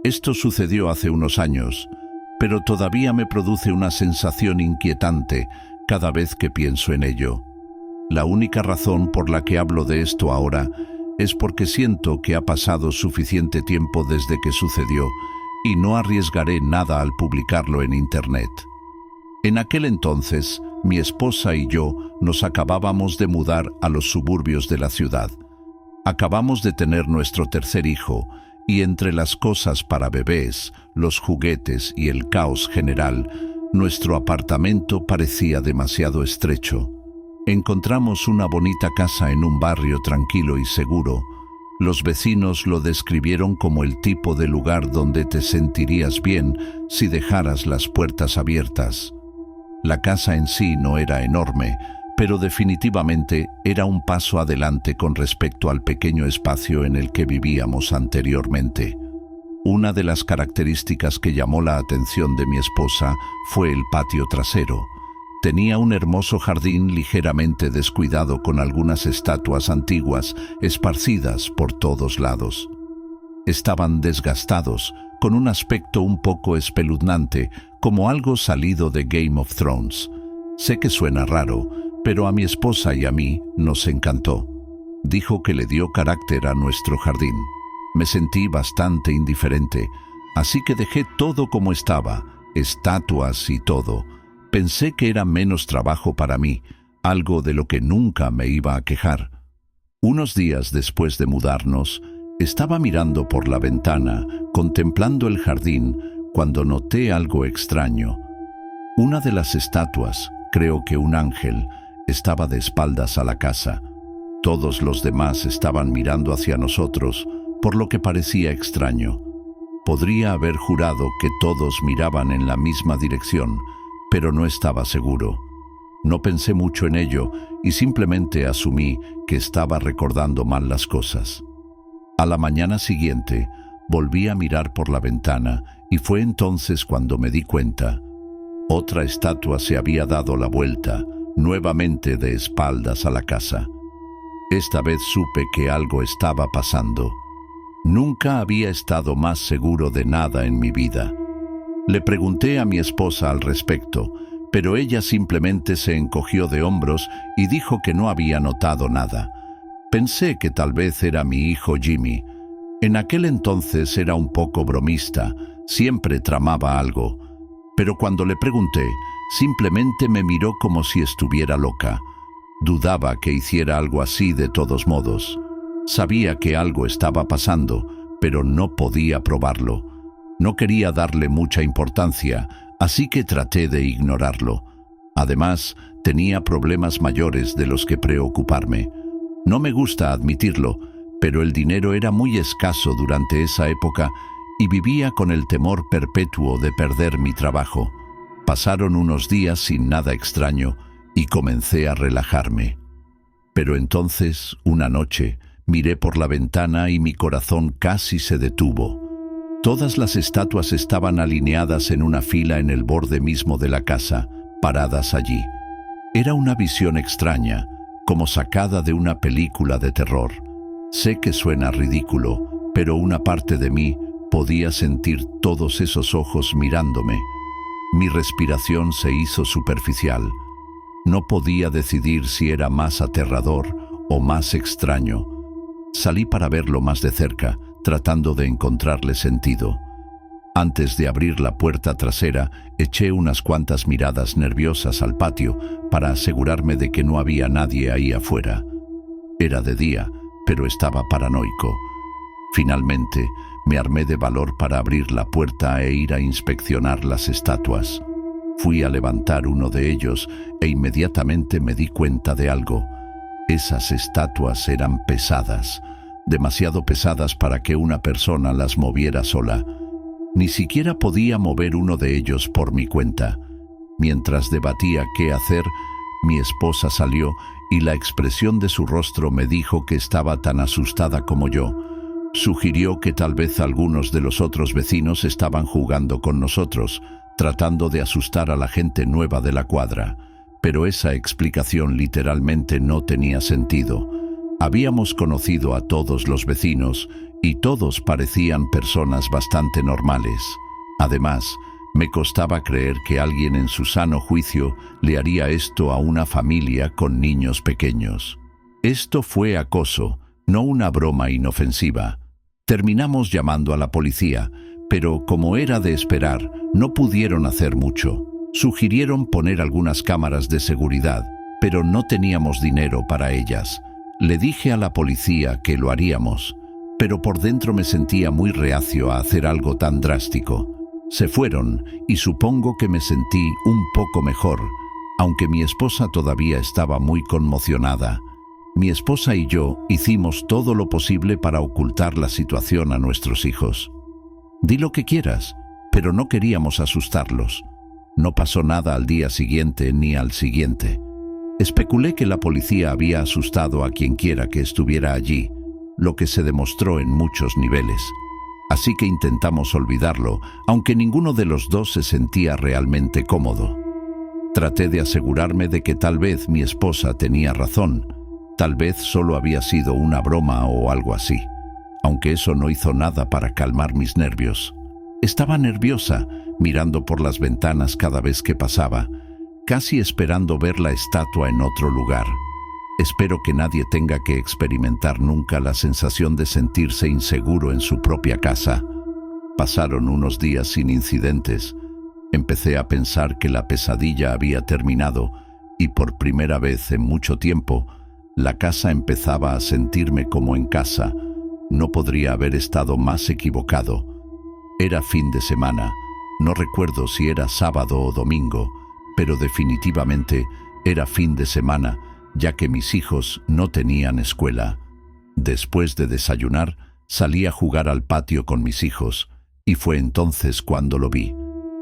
Esto sucedió hace unos años, pero todavía me produce una sensación inquietante cada vez que pienso en ello. La única razón por la que hablo de esto ahora es porque siento que ha pasado suficiente tiempo desde que sucedió y no arriesgaré nada al publicarlo en Internet. En aquel entonces, mi esposa y yo nos acabábamos de mudar a los suburbios de la ciudad. Acabamos de tener nuestro tercer hijo, y entre las cosas para bebés, los juguetes y el caos general, nuestro apartamento parecía demasiado estrecho. Encontramos una bonita casa en un barrio tranquilo y seguro. Los vecinos lo describieron como el tipo de lugar donde te sentirías bien si dejaras las puertas abiertas. La casa en sí no era enorme, pero definitivamente era un paso adelante con respecto al pequeño espacio en el que vivíamos anteriormente. Una de las características que llamó la atención de mi esposa fue el patio trasero. Tenía un hermoso jardín ligeramente descuidado con algunas estatuas antiguas esparcidas por todos lados. Estaban desgastados, con un aspecto un poco espeluznante, como algo salido de Game of Thrones. Sé que suena raro, pero a mi esposa y a mí nos encantó. Dijo que le dio carácter a nuestro jardín. Me sentí bastante indiferente, así que dejé todo como estaba, estatuas y todo. Pensé que era menos trabajo para mí, algo de lo que nunca me iba a quejar. Unos días después de mudarnos, estaba mirando por la ventana, contemplando el jardín, cuando noté algo extraño. Una de las estatuas, creo que un ángel, estaba de espaldas a la casa. Todos los demás estaban mirando hacia nosotros, por lo que parecía extraño. Podría haber jurado que todos miraban en la misma dirección, pero no estaba seguro. No pensé mucho en ello y simplemente asumí que estaba recordando mal las cosas. A la mañana siguiente, volví a mirar por la ventana y fue entonces cuando me di cuenta. Otra estatua se había dado la vuelta, nuevamente de espaldas a la casa. Esta vez supe que algo estaba pasando. Nunca había estado más seguro de nada en mi vida. Le pregunté a mi esposa al respecto, pero ella simplemente se encogió de hombros y dijo que no había notado nada. Pensé que tal vez era mi hijo Jimmy. En aquel entonces era un poco bromista, siempre tramaba algo. Pero cuando le pregunté, simplemente me miró como si estuviera loca. Dudaba que hiciera algo así de todos modos. Sabía que algo estaba pasando, pero no podía probarlo. No quería darle mucha importancia, así que traté de ignorarlo. Además, tenía problemas mayores de los que preocuparme. No me gusta admitirlo, pero el dinero era muy escaso durante esa época y vivía con el temor perpetuo de perder mi trabajo. Pasaron unos días sin nada extraño y comencé a relajarme. Pero entonces, una noche, miré por la ventana y mi corazón casi se detuvo. Todas las estatuas estaban alineadas en una fila en el borde mismo de la casa, paradas allí. Era una visión extraña, como sacada de una película de terror. Sé que suena ridículo, pero una parte de mí podía sentir todos esos ojos mirándome. Mi respiración se hizo superficial. No podía decidir si era más aterrador o más extraño. Salí para verlo más de cerca, tratando de encontrarle sentido. Antes de abrir la puerta trasera, eché unas cuantas miradas nerviosas al patio para asegurarme de que no había nadie ahí afuera. Era de día, pero estaba paranoico. Finalmente, me armé de valor para abrir la puerta e ir a inspeccionar las estatuas. Fui a levantar uno de ellos e inmediatamente me di cuenta de algo. Esas estatuas eran pesadas, demasiado pesadas para que una persona las moviera sola. Ni siquiera podía mover uno de ellos por mi cuenta. Mientras debatía qué hacer, mi esposa salió y la expresión de su rostro me dijo que estaba tan asustada como yo. Sugirió que tal vez algunos de los otros vecinos estaban jugando con nosotros, tratando de asustar a la gente nueva de la cuadra. Pero esa explicación literalmente no tenía sentido. Habíamos conocido a todos los vecinos y todos parecían personas bastante normales. Además, me costaba creer que alguien en su sano juicio le haría esto a una familia con niños pequeños. Esto fue acoso, no una broma inofensiva. Terminamos llamando a la policía, pero como era de esperar, no pudieron hacer mucho. Sugirieron poner algunas cámaras de seguridad, pero no teníamos dinero para ellas. Le dije a la policía que lo haríamos, pero por dentro me sentía muy reacio a hacer algo tan drástico. Se fueron y supongo que me sentí un poco mejor, aunque mi esposa todavía estaba muy conmocionada. Mi esposa y yo hicimos todo lo posible para ocultar la situación a nuestros hijos. Di lo que quieras, pero no queríamos asustarlos. No pasó nada al día siguiente ni al siguiente. Especulé que la policía había asustado a quienquiera que estuviera allí, lo que se demostró en muchos niveles. Así que intentamos olvidarlo, aunque ninguno de los dos se sentía realmente cómodo. Traté de asegurarme de que tal vez mi esposa tenía razón, tal vez solo había sido una broma o algo así, aunque eso no hizo nada para calmar mis nervios. Estaba nerviosa, mirando por las ventanas cada vez que pasaba, casi esperando ver la estatua en otro lugar. Espero que nadie tenga que experimentar nunca la sensación de sentirse inseguro en su propia casa. Pasaron unos días sin incidentes. Empecé a pensar que la pesadilla había terminado y por primera vez en mucho tiempo, la casa empezaba a sentirme como en casa. No podría haber estado más equivocado. Era fin de semana. No recuerdo si era sábado o domingo, pero definitivamente era fin de semana, ya que mis hijos no tenían escuela. Después de desayunar, salí a jugar al patio con mis hijos, y fue entonces cuando lo vi.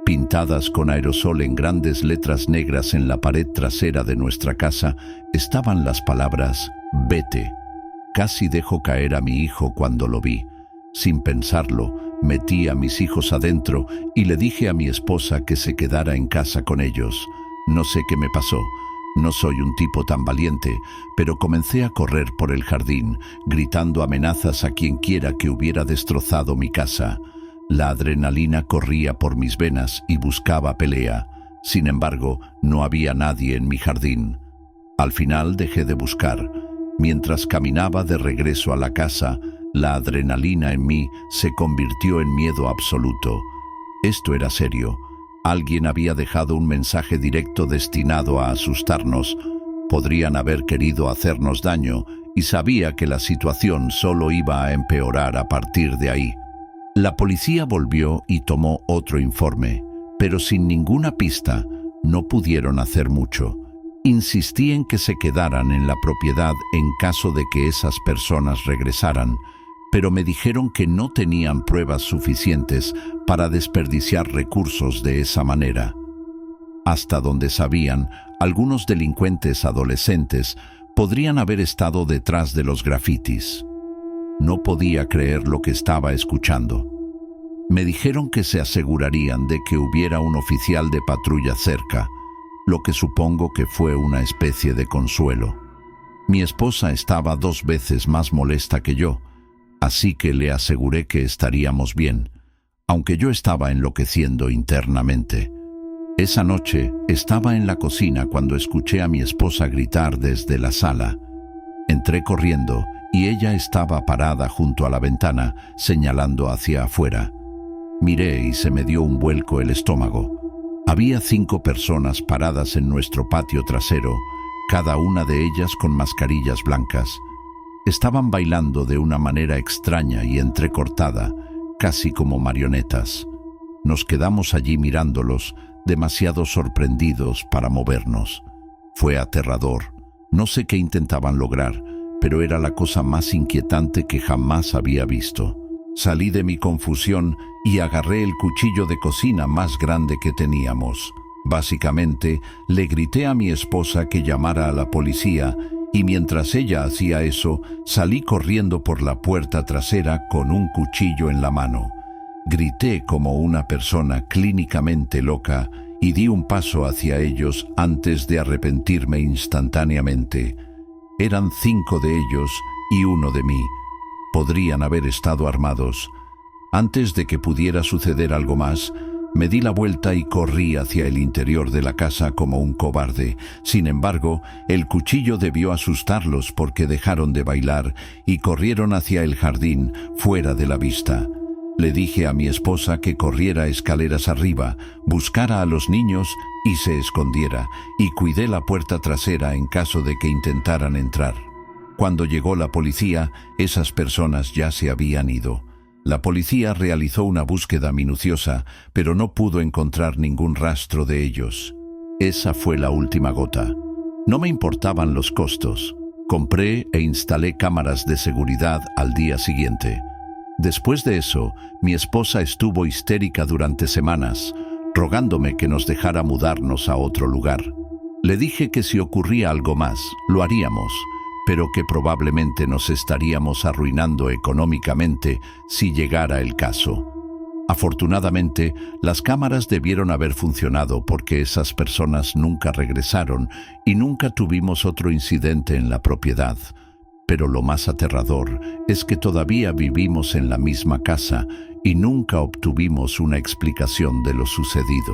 Pintadas con aerosol en grandes letras negras en la pared trasera de nuestra casa, estaban las palabras «Vete». Casi dejo caer a mi hijo cuando lo vi. Sin pensarlo, metí a mis hijos adentro y le dije a mi esposa que se quedara en casa con ellos. No sé qué me pasó. No soy un tipo tan valiente, pero comencé a correr por el jardín, gritando amenazas a quienquiera que hubiera destrozado mi casa. La adrenalina corría por mis venas y buscaba pelea. Sin embargo, no había nadie en mi jardín. Al final dejé de buscar. Mientras caminaba de regreso a la casa, la adrenalina en mí se convirtió en miedo absoluto. Esto era serio. Alguien había dejado un mensaje directo destinado a asustarnos. Podrían haber querido hacernos daño y sabía que la situación solo iba a empeorar a partir de ahí. La policía volvió y tomó otro informe, pero sin ninguna pista. No pudieron hacer mucho. Insistí en que se quedaran en la propiedad en caso de que esas personas regresaran, pero me dijeron que no tenían pruebas suficientes para desperdiciar recursos de esa manera. Hasta donde sabían, algunos delincuentes adolescentes podrían haber estado detrás de los grafitis. No podía creer lo que estaba escuchando. Me dijeron que se asegurarían de que hubiera un oficial de patrulla cerca, lo que supongo que fue una especie de consuelo. Mi esposa estaba 2 veces más molesta que yo, así que le aseguré que estaríamos bien, aunque yo estaba enloqueciendo internamente. Esa noche estaba en la cocina cuando escuché a mi esposa gritar desde la sala. Entré corriendo y ella estaba parada junto a la ventana, señalando hacia afuera. Miré y se me dio un vuelco el estómago. Había 5 personas paradas en nuestro patio trasero, cada una de ellas con mascarillas blancas. Estaban bailando de una manera extraña y entrecortada, casi como marionetas. Nos quedamos allí mirándolos, demasiado sorprendidos para movernos. Fue aterrador. No sé qué intentaban lograr, pero era la cosa más inquietante que jamás había visto. Salí de mi confusión y agarré el cuchillo de cocina más grande que teníamos. Básicamente, le grité a mi esposa que llamara a la policía y mientras ella hacía eso, salí corriendo por la puerta trasera con un cuchillo en la mano. Grité como una persona clínicamente loca y di un paso hacia ellos antes de arrepentirme instantáneamente. Eran 5 de ellos y 1 de mí. Podrían haber estado armados. Antes de que pudiera suceder algo más, me di la vuelta y corrí hacia el interior de la casa como un cobarde. Sin embargo, el cuchillo debió asustarlos porque dejaron de bailar y corrieron hacia el jardín, fuera de la vista. Le dije a mi esposa que corriera escaleras arriba, buscara a los niños y se escondiera, y cuidé la puerta trasera en caso de que intentaran entrar. Cuando llegó la policía, esas personas ya se habían ido. La policía realizó una búsqueda minuciosa, pero no pudo encontrar ningún rastro de ellos. Esa fue la última gota. No me importaban los costos. Compré e instalé cámaras de seguridad al día siguiente. Después de eso, mi esposa estuvo histérica durante semanas, rogándome que nos dejara mudarnos a otro lugar. Le dije que si ocurría algo más, lo haríamos, pero que probablemente nos estaríamos arruinando económicamente si llegara el caso. Afortunadamente, las cámaras debieron haber funcionado porque esas personas nunca regresaron y nunca tuvimos otro incidente en la propiedad. Pero lo más aterrador es que todavía vivimos en la misma casa y nunca obtuvimos una explicación de lo sucedido.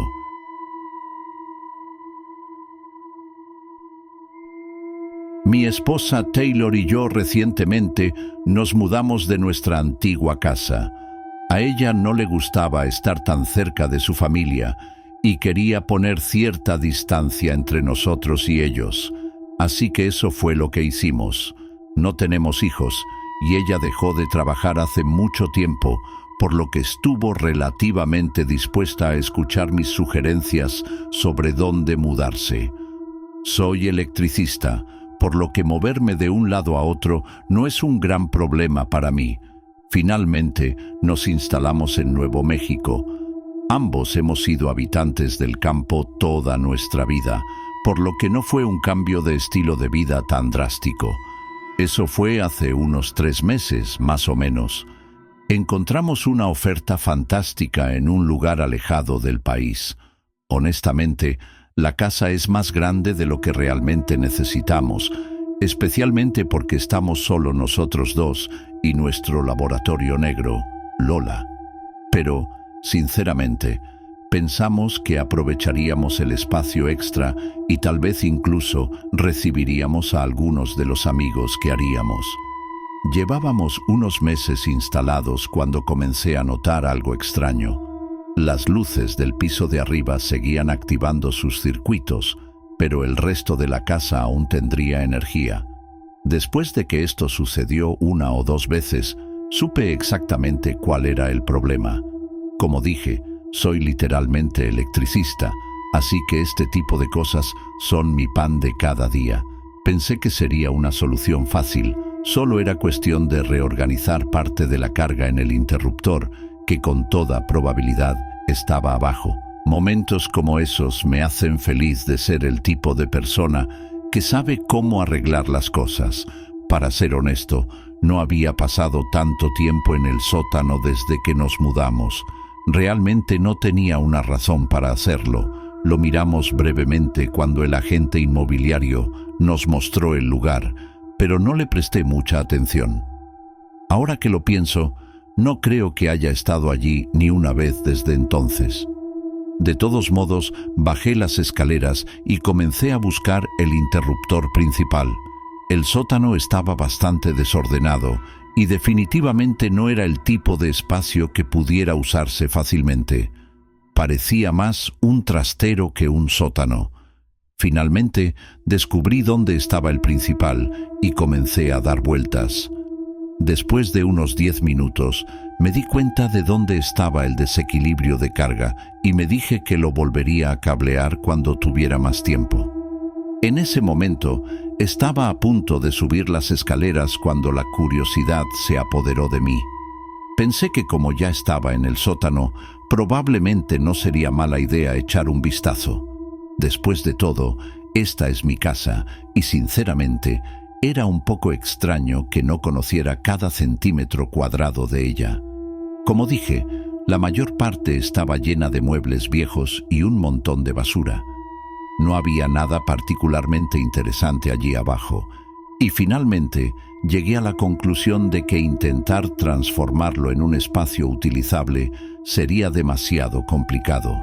Mi esposa Taylor y yo recientemente nos mudamos de nuestra antigua casa. A ella no le gustaba estar tan cerca de su familia y quería poner cierta distancia entre nosotros y ellos. Así que eso fue lo que hicimos. No tenemos hijos y ella dejó de trabajar hace mucho tiempo, por lo que estuvo relativamente dispuesta a escuchar mis sugerencias sobre dónde mudarse. Soy electricista, por lo que moverme de un lado a otro no es un gran problema para mí. Finalmente, nos instalamos en Nuevo México. Ambos hemos sido habitantes del campo toda nuestra vida, por lo que no fue un cambio de estilo de vida tan drástico. Eso fue hace unos 3 meses, más o menos. Encontramos una oferta fantástica en un lugar alejado del país. Honestamente, la casa es más grande de lo que realmente necesitamos, especialmente porque estamos solo nosotros dos y nuestro laboratorio negro, Lola. Pero, sinceramente, pensamos que aprovecharíamos el espacio extra y tal vez incluso recibiríamos a algunos de los amigos que haríamos. Llevábamos unos meses instalados cuando comencé a notar algo extraño. Las luces del piso de arriba seguían activando sus circuitos, pero el resto de la casa aún tendría energía. Después de que esto sucedió 1 o 2 veces, supe exactamente cuál era el problema. Como dije, soy literalmente electricista, así que este tipo de cosas son mi pan de cada día. Pensé que sería una solución fácil, solo era cuestión de reorganizar parte de la carga en el interruptor, que con toda probabilidad estaba abajo. Momentos como esos me hacen feliz de ser el tipo de persona que sabe cómo arreglar las cosas. Para ser honesto, no había pasado tanto tiempo en el sótano desde que nos mudamos. Realmente no tenía una razón para hacerlo. Lo miramos brevemente cuando el agente inmobiliario nos mostró el lugar, pero no le presté mucha atención. Ahora que lo pienso, no creo que haya estado allí ni una vez desde entonces. De todos modos, bajé las escaleras y comencé a buscar el interruptor principal. El sótano estaba bastante desordenado y definitivamente no era el tipo de espacio que pudiera usarse fácilmente. Parecía más un trastero que un sótano. Finalmente, descubrí dónde estaba el principal y comencé a dar vueltas. Después de unos 10 minutos, me di cuenta de dónde estaba el desequilibrio de carga y me dije que lo volvería a cablear cuando tuviera más tiempo. En ese momento, estaba a punto de subir las escaleras cuando la curiosidad se apoderó de mí. Pensé que como ya estaba en el sótano, probablemente no sería mala idea echar un vistazo. Después de todo, esta es mi casa y sinceramente, era un poco extraño que no conociera cada centímetro cuadrado de ella. Como dije, la mayor parte estaba llena de muebles viejos y un montón de basura. No había nada particularmente interesante allí abajo. Y finalmente llegué a la conclusión de que intentar transformarlo en un espacio utilizable sería demasiado complicado.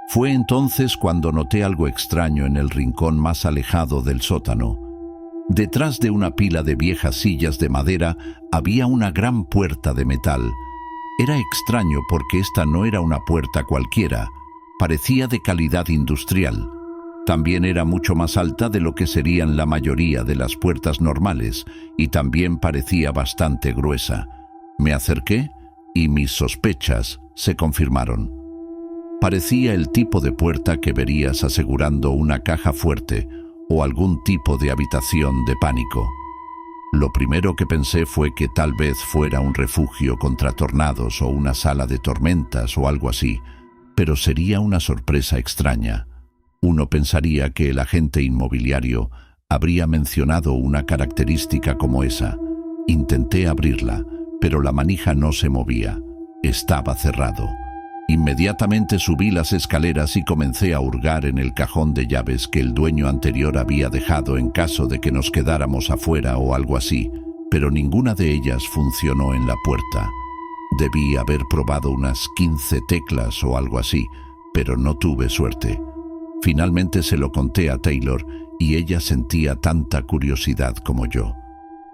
Fue entonces cuando noté algo extraño en el rincón más alejado del sótano. Detrás de una pila de viejas sillas de madera había una gran puerta de metal. Era extraño porque esta no era una puerta cualquiera, parecía de calidad industrial. También era mucho más alta de lo que serían la mayoría de las puertas normales y también parecía bastante gruesa. Me acerqué y mis sospechas se confirmaron. Parecía el tipo de puerta que verías asegurando una caja fuerte o algún tipo de habitación de pánico. Lo primero que pensé fue que tal vez fuera un refugio contra tornados o una sala de tormentas o algo así, pero sería una sorpresa extraña. Uno pensaría que el agente inmobiliario habría mencionado una característica como esa. Intenté abrirla, pero la manija no se movía. Estaba cerrado. Inmediatamente subí las escaleras y comencé a hurgar en el cajón de llaves que el dueño anterior había dejado en caso de que nos quedáramos afuera o algo así, pero ninguna de ellas funcionó en la puerta. Debí haber probado unas 15 teclas o algo así, pero no tuve suerte. Finalmente se lo conté a Taylor y ella sentía tanta curiosidad como yo.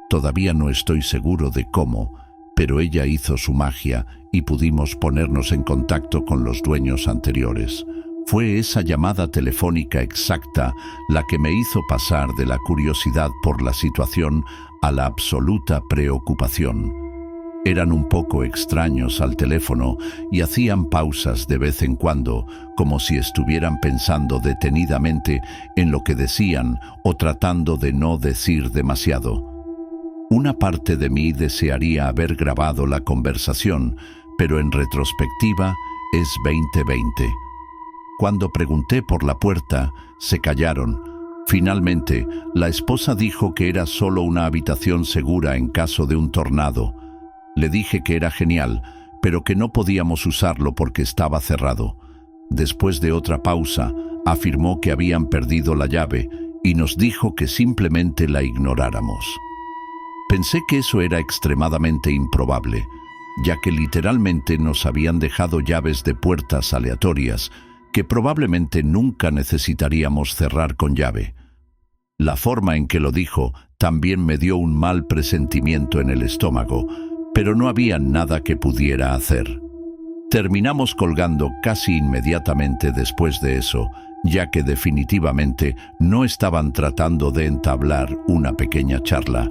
Todavía no estoy seguro de cómo, pero ella hizo su magia y pudimos ponernos en contacto con los dueños anteriores. Fue esa llamada telefónica exacta la que me hizo pasar de la curiosidad por la situación a la absoluta preocupación. Eran un poco extraños al teléfono y hacían pausas de vez en cuando, como si estuvieran pensando detenidamente en lo que decían o tratando de no decir demasiado. Una parte de mí desearía haber grabado la conversación, pero en retrospectiva es 2020. Cuando pregunté por la puerta, se callaron. Finalmente, la esposa dijo que era solo una habitación segura en caso de un tornado. Le dije que era genial, pero que no podíamos usarlo porque estaba cerrado. Después de otra pausa, afirmó que habían perdido la llave y nos dijo que simplemente la ignoráramos. Pensé que eso era extremadamente improbable, ya que literalmente nos habían dejado llaves de puertas aleatorias que probablemente nunca necesitaríamos cerrar con llave. La forma en que lo dijo también me dio un mal presentimiento en el estómago, pero no había nada que pudiera hacer. Terminamos colgando casi inmediatamente después de eso, ya que definitivamente no estaban tratando de entablar una pequeña charla.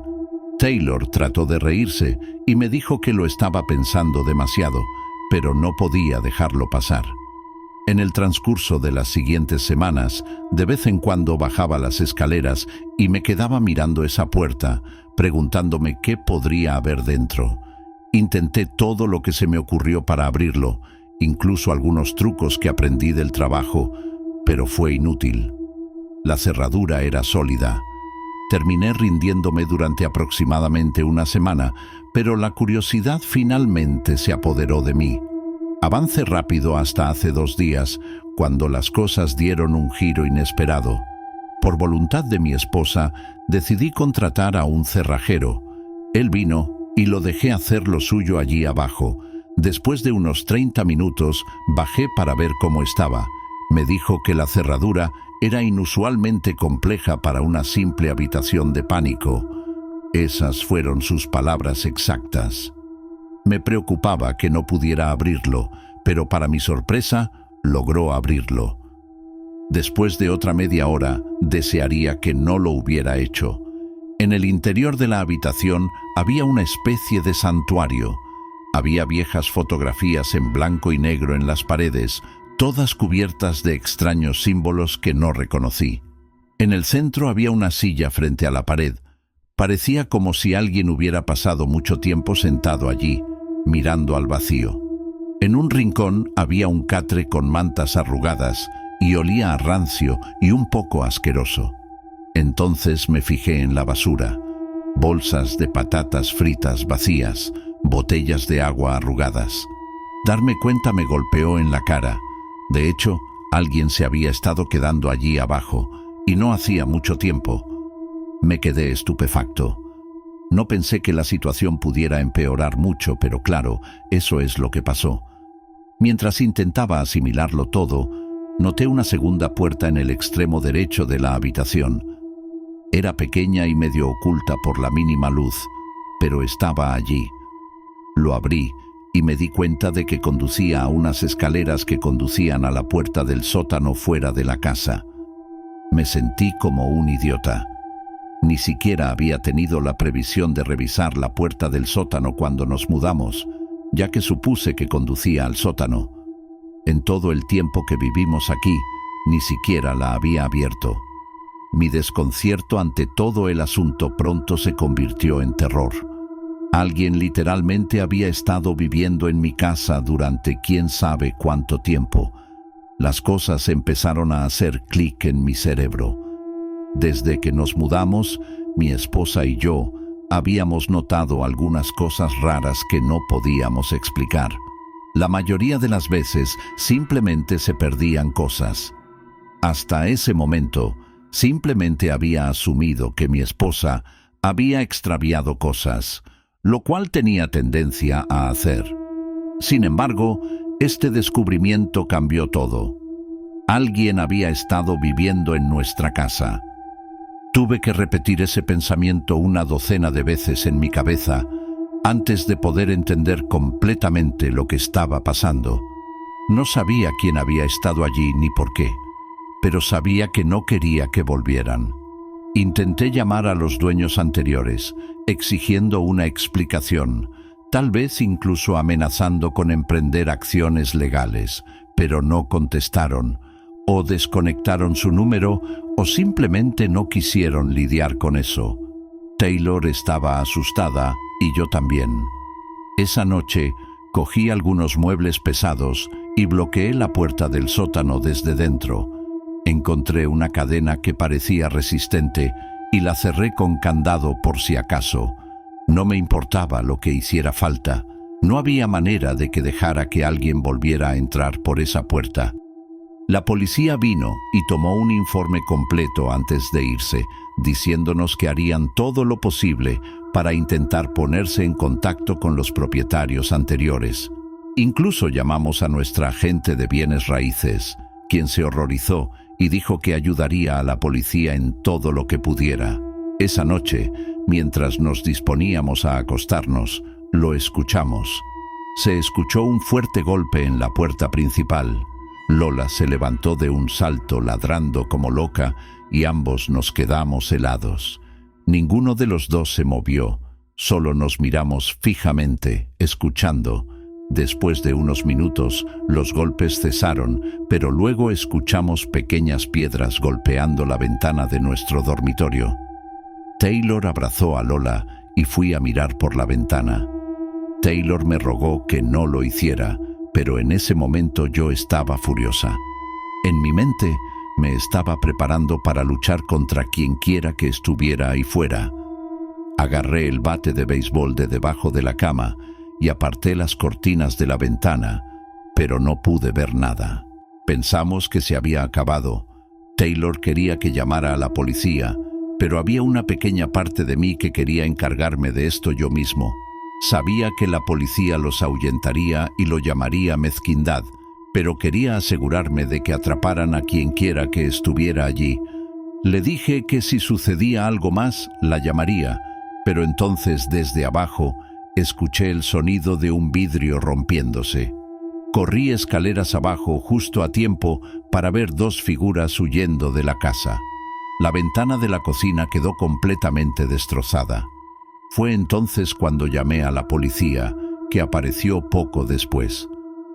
Taylor trató de reírse y me dijo que lo estaba pensando demasiado, pero no podía dejarlo pasar. En el transcurso de las siguientes semanas, de vez en cuando bajaba las escaleras y me quedaba mirando esa puerta, preguntándome qué podría haber dentro. Intenté todo lo que se me ocurrió para abrirlo, incluso algunos trucos que aprendí del trabajo, pero fue inútil. La cerradura era sólida. Terminé rindiéndome durante aproximadamente una semana, pero la curiosidad finalmente se apoderó de mí. Avancé rápido hasta hace 2 días, cuando las cosas dieron un giro inesperado. Por voluntad de mi esposa, decidí contratar a un cerrajero. Él vino y lo dejé hacer lo suyo allí abajo. Después de unos 30 minutos, bajé para ver cómo estaba. Me dijo que la cerradura era inusualmente compleja para una simple habitación de pánico. Esas fueron sus palabras exactas. Me preocupaba que no pudiera abrirlo, pero para mi sorpresa, logró abrirlo. Después de otra media hora, desearía que no lo hubiera hecho. En el interior de la habitación había una especie de santuario. Había viejas fotografías en blanco y negro en las paredes, todas cubiertas de extraños símbolos que no reconocí. En el centro había una silla frente a la pared. Parecía como si alguien hubiera pasado mucho tiempo sentado allí, mirando al vacío. En un rincón había un catre con mantas arrugadas y olía a rancio y un poco asqueroso. Entonces me fijé en la basura. Bolsas de patatas fritas vacías, botellas de agua arrugadas. Darme cuenta me golpeó en la cara. De hecho, alguien se había estado quedando allí abajo, y no hacía mucho tiempo. Me quedé estupefacto. No pensé que la situación pudiera empeorar mucho, pero claro, eso es lo que pasó. Mientras intentaba asimilarlo todo, noté una segunda puerta en el extremo derecho de la habitación. Era pequeña y medio oculta por la mínima luz, pero estaba allí. Lo abrí y me di cuenta de que conducía a unas escaleras que conducían a la puerta del sótano fuera de la casa. Me sentí como un idiota. Ni siquiera había tenido la previsión de revisar la puerta del sótano cuando nos mudamos, ya que supuse que conducía al sótano. En todo el tiempo que vivimos aquí, ni siquiera la había abierto. Mi desconcierto ante todo el asunto pronto se convirtió en terror. Alguien literalmente había estado viviendo en mi casa durante quién sabe cuánto tiempo. Las cosas empezaron a hacer clic en mi cerebro. Desde que nos mudamos, mi esposa y yo habíamos notado algunas cosas raras que no podíamos explicar. La mayoría de las veces simplemente se perdían cosas. Hasta ese momento, simplemente había asumido que mi esposa había extraviado cosas, lo cual tenía tendencia a hacer. Sin embargo, este descubrimiento cambió todo. Alguien había estado viviendo en nuestra casa. Tuve que repetir ese pensamiento una docena de veces en mi cabeza antes de poder entender completamente lo que estaba pasando. No sabía quién había estado allí ni por qué, pero sabía que no quería que volvieran. Intenté llamar a los dueños anteriores, exigiendo una explicación, tal vez incluso amenazando con emprender acciones legales, pero no contestaron, o desconectaron su número, o simplemente no quisieron lidiar con eso. Taylor estaba asustada y yo también. Esa noche cogí algunos muebles pesados y bloqueé la puerta del sótano desde dentro. Encontré una cadena que parecía resistente y la cerré con candado por si acaso. No me importaba lo que hiciera falta. No había manera de que dejara que alguien volviera a entrar por esa puerta. La policía vino y tomó un informe completo antes de irse, diciéndonos que harían todo lo posible para intentar ponerse en contacto con los propietarios anteriores. Incluso llamamos a nuestra agente de bienes raíces, quien se horrorizó y dijo que ayudaría a la policía en todo lo que pudiera. Esa noche, mientras nos disponíamos a acostarnos, lo escuchamos. Se escuchó un fuerte golpe en la puerta principal. Lola se levantó de un salto ladrando como loca y ambos nos quedamos helados. Ninguno de los dos se movió, solo nos miramos fijamente, escuchando. Después de unos minutos, los golpes cesaron, pero luego escuchamos pequeñas piedras golpeando la ventana de nuestro dormitorio. Taylor abrazó a Lola y fui a mirar por la ventana. Taylor me rogó que no lo hiciera, pero en ese momento yo estaba furiosa. En mi mente me estaba preparando para luchar contra quien quiera que estuviera ahí fuera. Agarré el bate de béisbol de debajo de la cama y aparté las cortinas de la ventana, pero no pude ver nada. Pensamos que se había acabado. Taylor quería que llamara a la policía, pero había una pequeña parte de mí que quería encargarme de esto yo mismo. Sabía que la policía los ahuyentaría y lo llamaría mezquindad, pero quería asegurarme de que atraparan a quien quiera que estuviera allí. Le dije que si sucedía algo más, la llamaría, pero entonces desde abajo escuché el sonido de un vidrio rompiéndose. Corrí escaleras abajo justo a tiempo para ver dos figuras huyendo de la casa. La ventana de la cocina quedó completamente destrozada. Fue entonces cuando llamé a la policía, que apareció poco después.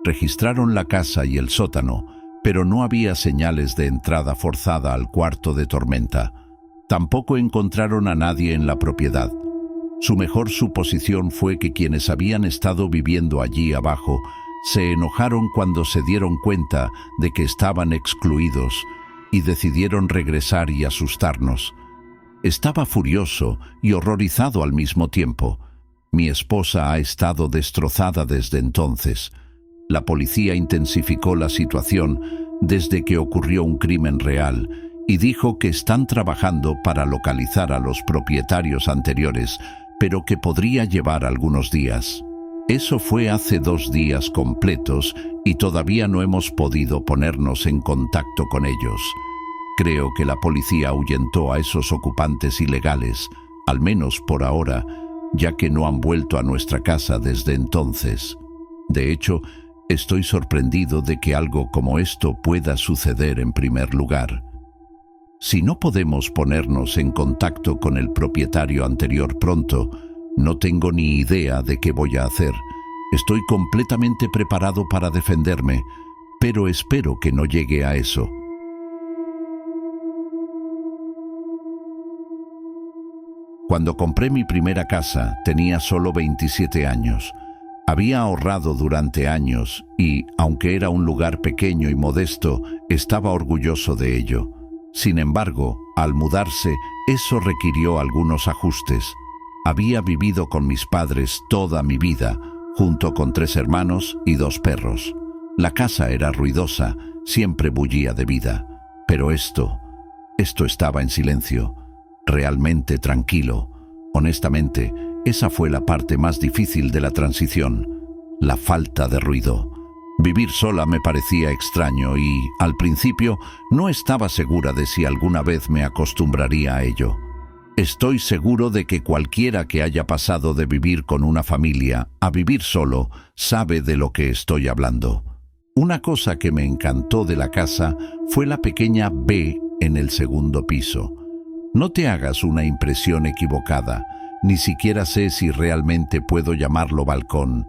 Registraron la casa y el sótano, pero no había señales de entrada forzada al cuarto de tormenta. Tampoco encontraron a nadie en la propiedad. Su mejor suposición fue que quienes habían estado viviendo allí abajo se enojaron cuando se dieron cuenta de que estaban excluidos y decidieron regresar y asustarnos. Estaba furioso y horrorizado al mismo tiempo. Mi esposa ha estado destrozada desde entonces. La policía intensificó la situación desde que ocurrió un crimen real y dijo que están trabajando para localizar a los propietarios anteriores, pero que podría llevar algunos días. Eso fue hace 2 días completos y todavía no hemos podido ponernos en contacto con ellos. Creo que la policía ahuyentó a esos ocupantes ilegales, al menos por ahora, ya que no han vuelto a nuestra casa desde entonces. De hecho, estoy sorprendido de que algo como esto pueda suceder en primer lugar. Si no podemos ponernos en contacto con el propietario anterior pronto, no tengo ni idea de qué voy a hacer. Estoy completamente preparado para defenderme, pero espero que no llegue a eso. Cuando compré mi primera casa, tenía solo 27 años. Había ahorrado durante años y, aunque era un lugar pequeño y modesto, estaba orgulloso de ello. Sin embargo, al mudarse, eso requirió algunos ajustes. Había vivido con mis padres toda mi vida, junto con 3 hermanos y 2 perros. La casa era ruidosa, siempre bullía de vida. Pero esto estaba en silencio, realmente tranquilo. Honestamente, esa fue la parte más difícil de la transición, la falta de ruido. Vivir sola me parecía extraño y, al principio, no estaba segura de si alguna vez me acostumbraría a ello. Estoy seguro de que cualquiera que haya pasado de vivir con una familia a vivir solo sabe de lo que estoy hablando. Una cosa que me encantó de la casa fue la pequeña B en el segundo piso. No te hagas una impresión equivocada, ni siquiera sé si realmente puedo llamarlo balcón.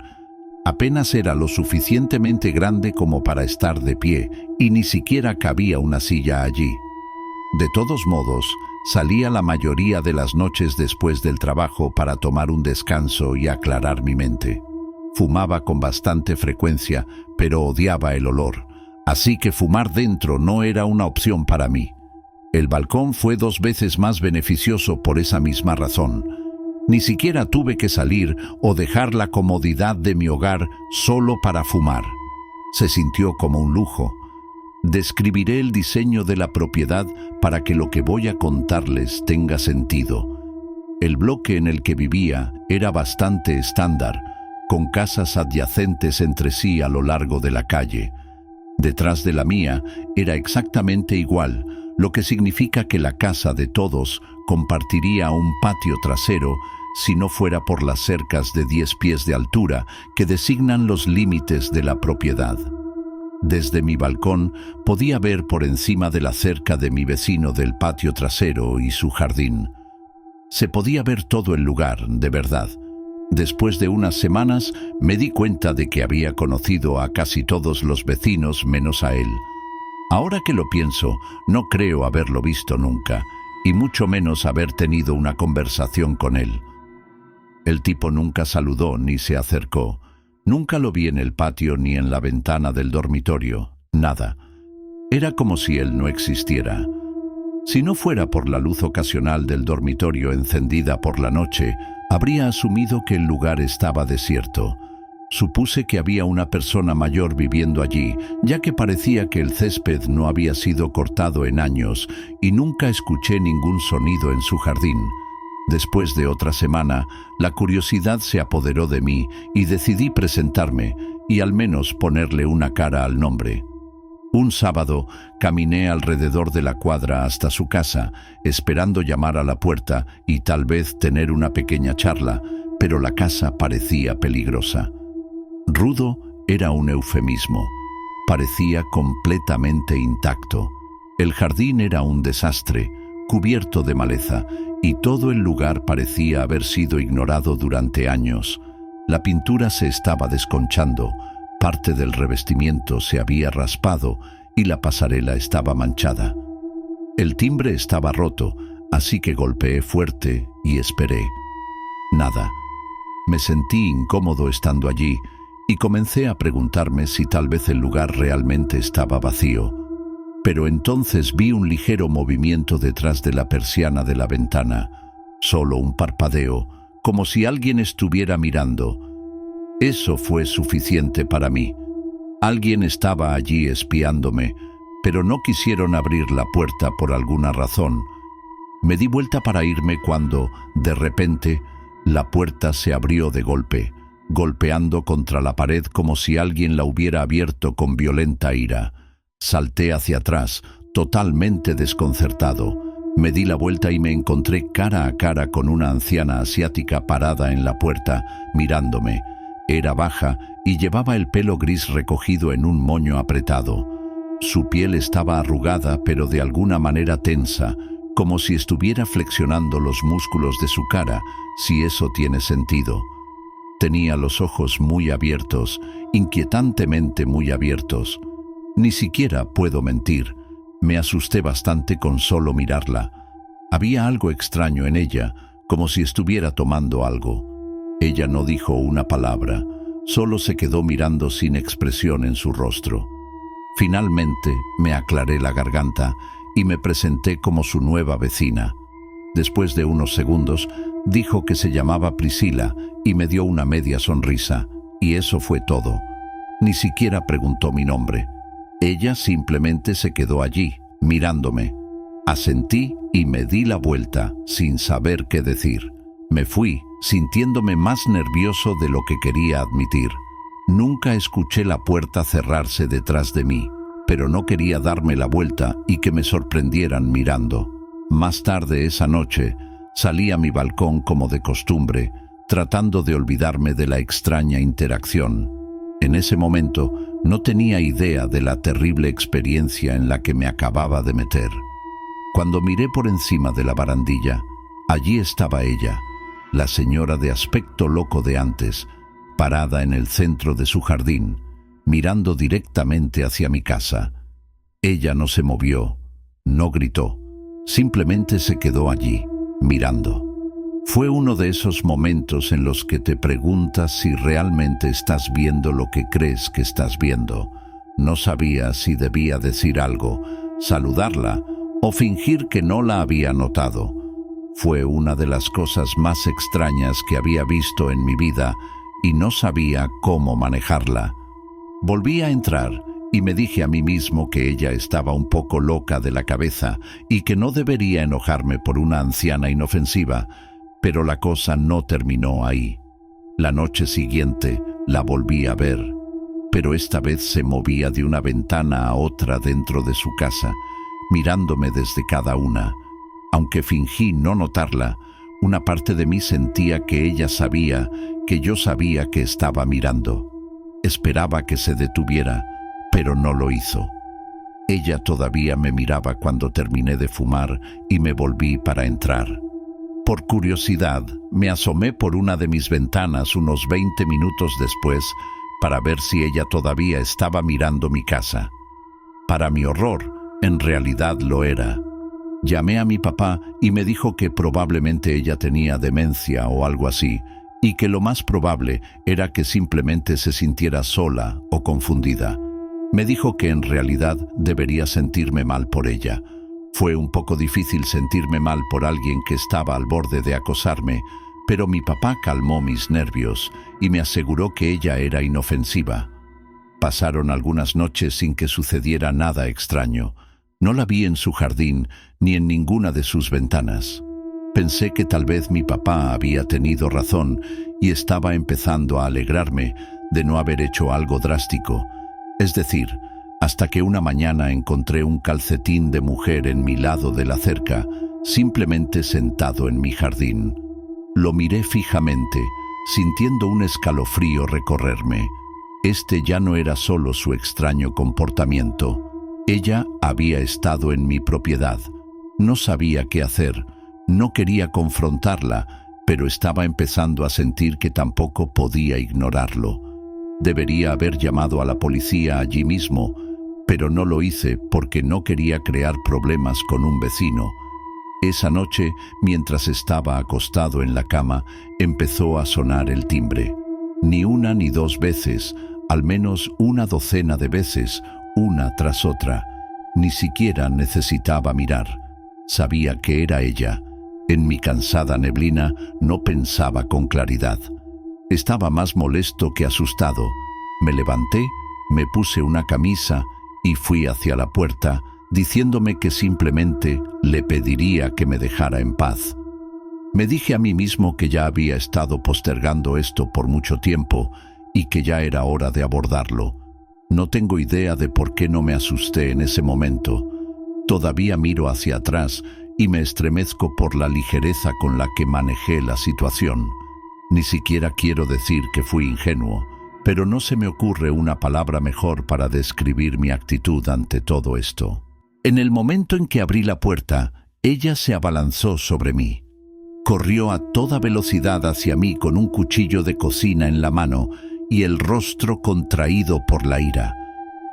Apenas era lo suficientemente grande como para estar de pie y ni siquiera cabía una silla allí. De todos modos, salía la mayoría de las noches después del trabajo para tomar un descanso y aclarar mi mente. Fumaba con bastante frecuencia, pero odiaba el olor, así que fumar dentro no era una opción para mí. El balcón fue 2 veces más beneficioso por esa misma razón. Ni siquiera tuve que salir o dejar la comodidad de mi hogar solo para fumar. Se sintió como un lujo. Describiré el diseño de la propiedad para que lo que voy a contarles tenga sentido. El bloque en el que vivía era bastante estándar, con casas adyacentes entre sí a lo largo de la calle. Detrás de la mía era exactamente igual, lo que significa que la casa de todos compartiría un patio trasero si no fuera por las cercas de 10 pies de altura que designan los límites de la propiedad. Desde mi balcón podía ver por encima de la cerca de mi vecino del patio trasero y su jardín. Se podía ver todo el lugar, de verdad. Después de unas semanas me di cuenta de que había conocido a casi todos los vecinos menos a él. Ahora que lo pienso, no creo haberlo visto nunca, y mucho menos haber tenido una conversación con él. El tipo nunca saludó ni se acercó. Nunca lo vi en el patio ni en la ventana del dormitorio, nada. Era como si él no existiera. Si no fuera por la luz ocasional del dormitorio encendida por la noche, habría asumido que el lugar estaba desierto. Supuse que había una persona mayor viviendo allí, ya que parecía que el césped no había sido cortado en años y nunca escuché ningún sonido en su jardín. Después de otra semana, la curiosidad se apoderó de mí y decidí presentarme y al menos ponerle una cara al nombre. Un sábado caminé alrededor de la cuadra hasta su casa, esperando llamar a la puerta y tal vez tener una pequeña charla, pero la casa parecía peligrosa. Rudo era un eufemismo. Parecía completamente intacto. El jardín era un desastre, cubierto de maleza, y todo el lugar parecía haber sido ignorado durante años. La pintura se estaba desconchando, parte del revestimiento se había raspado y la pasarela estaba manchada. El timbre estaba roto, así que golpeé fuerte y esperé. Nada. Me sentí incómodo estando allí y comencé a preguntarme si tal vez el lugar realmente estaba vacío. Pero entonces vi un ligero movimiento detrás de la persiana de la ventana, solo un parpadeo, como si alguien estuviera mirando. Eso fue suficiente para mí. Alguien estaba allí espiándome, pero no quisieron abrir la puerta por alguna razón. Me di vuelta para irme cuando, de repente, la puerta se abrió de golpe, golpeando contra la pared como si alguien la hubiera abierto con violenta ira. Salté hacia atrás, totalmente desconcertado. Me di la vuelta y me encontré cara a cara con una anciana asiática parada en la puerta, mirándome. Era baja y llevaba el pelo gris recogido en un moño apretado. Su piel estaba arrugada, pero de alguna manera tensa, como si estuviera flexionando los músculos de su cara, si eso tiene sentido. Tenía los ojos muy abiertos, inquietantemente muy abiertos. Ni siquiera puedo mentir, me asusté bastante con solo mirarla. Había algo extraño en ella, como si estuviera tomando algo. Ella no dijo una palabra, solo se quedó mirando sin expresión en su rostro. Finalmente me aclaré la garganta y me presenté como su nueva vecina. Después de unos segundos, dijo que se llamaba Priscila y me dio una media sonrisa, y eso fue todo. Ni siquiera preguntó mi nombre. Ella simplemente se quedó allí, mirándome. Asentí y me di la vuelta, sin saber qué decir. Me fui, sintiéndome más nervioso de lo que quería admitir. Nunca escuché la puerta cerrarse detrás de mí, pero no quería darme la vuelta y que me sorprendieran mirando. Más tarde esa noche, salí a mi balcón como de costumbre, tratando de olvidarme de la extraña interacción. En ese momento, no tenía idea de la terrible experiencia en la que me acababa de meter. Cuando miré por encima de la barandilla, allí estaba ella, la señora de aspecto loco de antes, parada en el centro de su jardín, mirando directamente hacia mi casa. Ella no se movió, no gritó, simplemente se quedó allí, mirando. Fue uno de esos momentos en los que te preguntas si realmente estás viendo lo que crees que estás viendo. No sabía si debía decir algo, saludarla o fingir que no la había notado. Fue una de las cosas más extrañas que había visto en mi vida y no sabía cómo manejarla. Volví a entrar y me dije a mí mismo que ella estaba un poco loca de la cabeza y que no debería enojarme por una anciana inofensiva, pero la cosa no terminó ahí. La noche siguiente la volví a ver, pero esta vez se movía de una ventana a otra dentro de su casa, mirándome desde cada una. Aunque fingí no notarla, una parte de mí sentía que ella sabía que yo sabía que estaba mirando. Esperaba que se detuviera, pero no lo hizo. Ella todavía me miraba cuando terminé de fumar y me volví para entrar. Por curiosidad, me asomé por una de mis ventanas unos 20 minutos después para ver si ella todavía estaba mirando mi casa. Para mi horror, en realidad lo era. Llamé a mi papá y me dijo que probablemente ella tenía demencia o algo así, y que lo más probable era que simplemente se sintiera sola o confundida. Me dijo que en realidad debería sentirme mal por ella. Fue un poco difícil sentirme mal por alguien que estaba al borde de acosarme, pero mi papá calmó mis nervios y me aseguró que ella era inofensiva. Pasaron algunas noches sin que sucediera nada extraño. No la vi en su jardín ni en ninguna de sus ventanas. Pensé que tal vez mi papá había tenido razón y estaba empezando a alegrarme de no haber hecho algo drástico. Es decir, hasta que una mañana encontré un calcetín de mujer en mi lado de la cerca, simplemente sentado en mi jardín. Lo miré fijamente, sintiendo un escalofrío recorrerme. Este ya no era solo su extraño comportamiento. Ella había estado en mi propiedad. No sabía qué hacer. No quería confrontarla, pero estaba empezando a sentir que tampoco podía ignorarlo. Debería haber llamado a la policía allí mismo, pero no lo hice porque no quería crear problemas con un vecino. Esa noche, mientras estaba acostado en la cama, empezó a sonar el timbre. Ni una ni dos veces, al menos una docena de veces, una tras otra. Ni siquiera necesitaba mirar. Sabía que era ella. En mi cansada neblina no pensaba con claridad. Estaba más molesto que asustado. Me levanté, me puse una camisa y fui hacia la puerta, diciéndome que simplemente le pediría que me dejara en paz. Me dije a mí mismo que ya había estado postergando esto por mucho tiempo y que ya era hora de abordarlo. No tengo idea de por qué no me asusté en ese momento. Todavía miro hacia atrás y me estremezco por la ligereza con la que manejé la situación. Ni siquiera quiero decir que fui ingenuo, pero no se me ocurre una palabra mejor para describir mi actitud ante todo esto. En el momento en que abrí la puerta, ella se abalanzó sobre mí. Corrió a toda velocidad hacia mí con un cuchillo de cocina en la mano y el rostro contraído por la ira.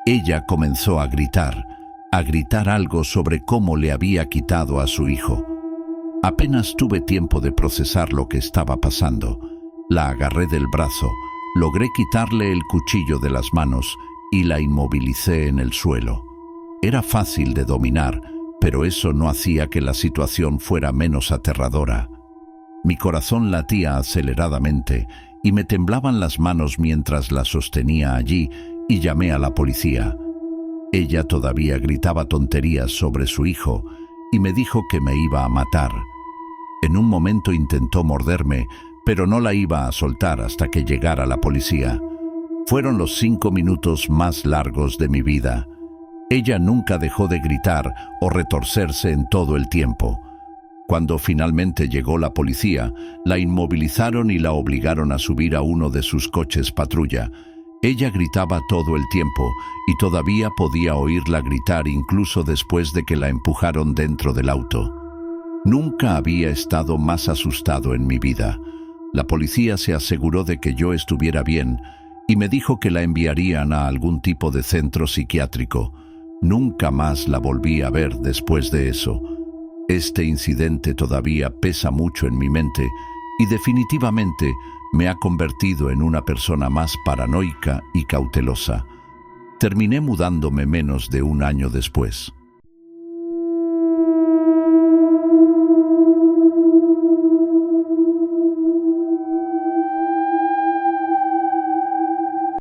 Ella comenzó a gritar algo sobre cómo le había quitado a su hijo. Apenas tuve tiempo de procesar lo que estaba pasando. La agarré del brazo, logré quitarle el cuchillo de las manos y la inmovilicé en el suelo. Era fácil de dominar, pero eso no hacía que la situación fuera menos aterradora. Mi corazón latía aceleradamente y me temblaban las manos mientras la sostenía allí y llamé a la policía. Ella todavía gritaba tonterías sobre su hijo y me dijo que me iba a matar. En un momento intentó morderme, pero no la iba a soltar hasta que llegara la policía. Fueron los 5 minutos más largos de mi vida. Ella nunca dejó de gritar o retorcerse en todo el tiempo. Cuando finalmente llegó la policía, la inmovilizaron y la obligaron a subir a uno de sus coches patrulla. Ella gritaba todo el tiempo y todavía podía oírla gritar incluso después de que la empujaron dentro del auto. Nunca había estado más asustado en mi vida. La policía se aseguró de que yo estuviera bien y me dijo que la enviarían a algún tipo de centro psiquiátrico. Nunca más la volví a ver después de eso. Este incidente todavía pesa mucho en mi mente y definitivamente me ha convertido en una persona más paranoica y cautelosa. Terminé mudándome menos de un año después.